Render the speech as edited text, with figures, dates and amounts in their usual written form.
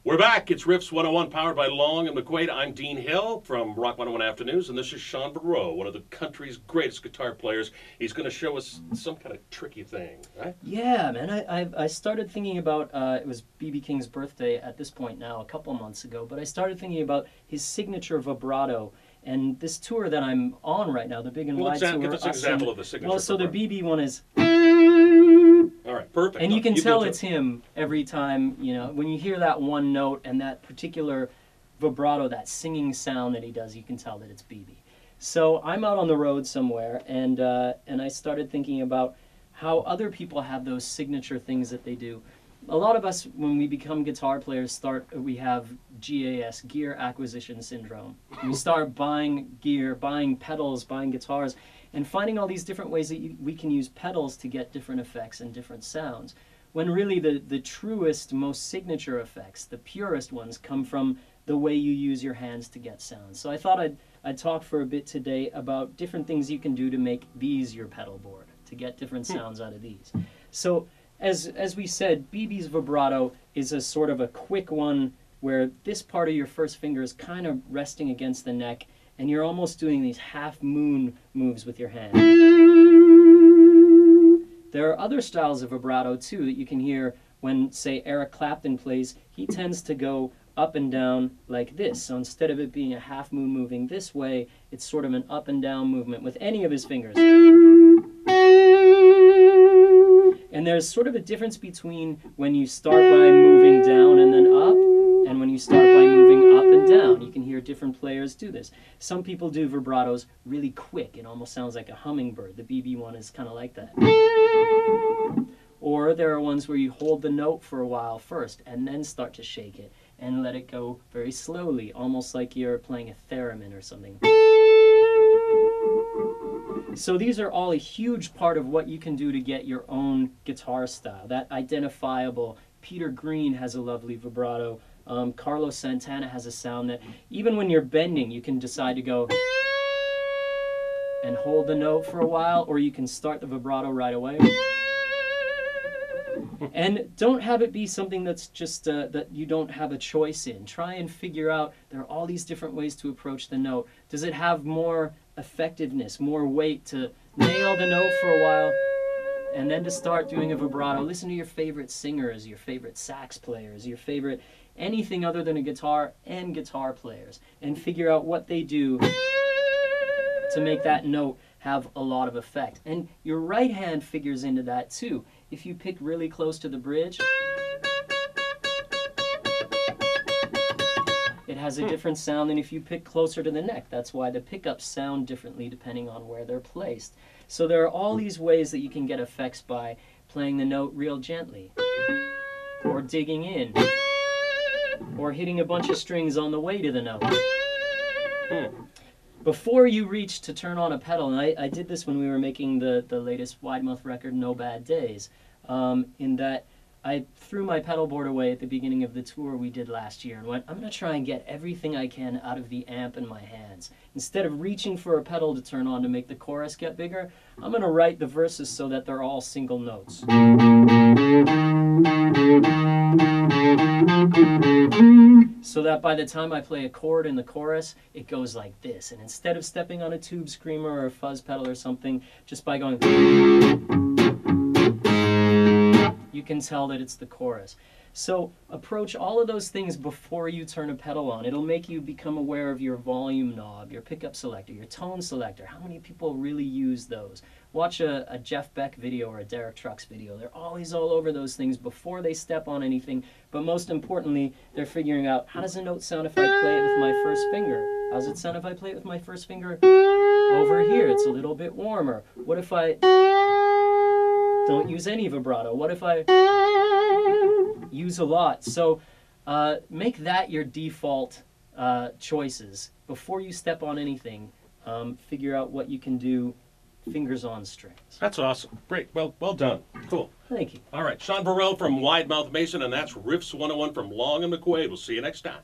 We're back. It's Riffs 101 powered by Long and McQuade. I'm Dean Hill from Rock 101 Afternoons, and this is Shaun Verreault, one of the country's greatest guitar players. He's going to show us some kind of tricky thing, right? Yeah, man. I started thinking about, it was B.B. King's birthday at this point now, a couple months ago, but I started thinking about his signature vibrato. And this tour that I'm on right now, the Big and Wide tour. Give us an example of the signature. Well, so vibrato. the BB one is. All right, perfect. And you can tell it's him every time, you know, when you hear that one note and that particular vibrato, that singing sound that he does, you can tell that it's BB. So I'm out on the road somewhere, and I started thinking about how other people have those signature things that they do. A lot of us, when we become guitar players, we have GAS, gear acquisition syndrome. We start buying gear, buying pedals, buying guitars, and finding all these different ways that we can use pedals to get different effects and different sounds. When really the truest, most signature effects, the purest ones, come from the way you use your hands to get sounds. So I thought I'd talk for a bit today about different things you can do to make these your pedal board, to get different sounds out of these. So as we said, BB's vibrato is a sort of a quick one where this part of your first finger is kind of resting against the neck, and you're almost doing these half-moon moves with your hand. There are other styles of vibrato, too, that you can hear when, say, Eric Clapton plays. He tends to go up and down like this. So instead of it being a half-moon moving this way, it's sort of an up and down movement with any of his fingers. And there's sort of a difference between when you start by moving down and then up, and when you start by moving up and down. You can hear different players do this. Some people do vibratos really quick. It almost sounds like a hummingbird. The BB one is kind of like that. Or there are ones where you hold the note for a while first and then start to shake it and let it go very slowly, almost like you're playing a theremin or something. So these are all a huge part of what you can do to get your own guitar style, that identifiable. Peter Green has a lovely vibrato. Carlos Santana has a sound that even when you're bending, you can decide to go and hold the note for a while, or you can start the vibrato right away. And don't have it be something that's just that you don't have a choice in. Try and figure out, there are all these different ways to approach the note. Does it have more effectiveness, more weight to nail the note for a while and then to start doing a vibrato? Listen to your favorite singers, your favorite sax players, your favorite anything other than a guitar and guitar players, and figure out what they do to make that note have a lot of effect. And your right hand figures into that too. If you pick really close to the bridge, it has a different sound than if you pick closer to the neck. That's why the pickups sound differently depending on where they're placed. So there are all these ways that you can get effects by playing the note real gently, or digging in, or hitting a bunch of strings on the way to the note. Before you reach to turn on a pedal, and I did this when we were making the latest Wide Mouth record, No Bad Days, in that I threw my pedal board away at the beginning of the tour we did last year and went, I'm going to try and get everything I can out of the amp in my hands. Instead of reaching for a pedal to turn on to make the chorus get bigger, I'm going to write the verses so that they're all single notes. So that by the time I play a chord in the chorus, it goes like this. And instead of stepping on a tube screamer or a fuzz pedal or something, just by going, you can tell that it's the chorus. So approach all of those things before you turn a pedal on. It'll make you become aware of your volume knob, your pickup selector, your tone selector. How many people really use those? Watch a Jeff Beck video or a Derek Trucks video. They're always all over those things before they step on anything. But most importantly, they're figuring out, how does a note sound if I play it with my first finger? How does it sound if I play it with my first finger over here? It's a little bit warmer. What if I don't use any vibrato? What if I use a lot? So make that your default choices. Before you step on anything, figure out what you can do, fingers on strings. That's awesome. Great. Well done. Cool. Thank you. All right. Shaun Verreault from Wide Mouth Mason, and that's Riffs 101 from Long and McQuade. We'll see you next time.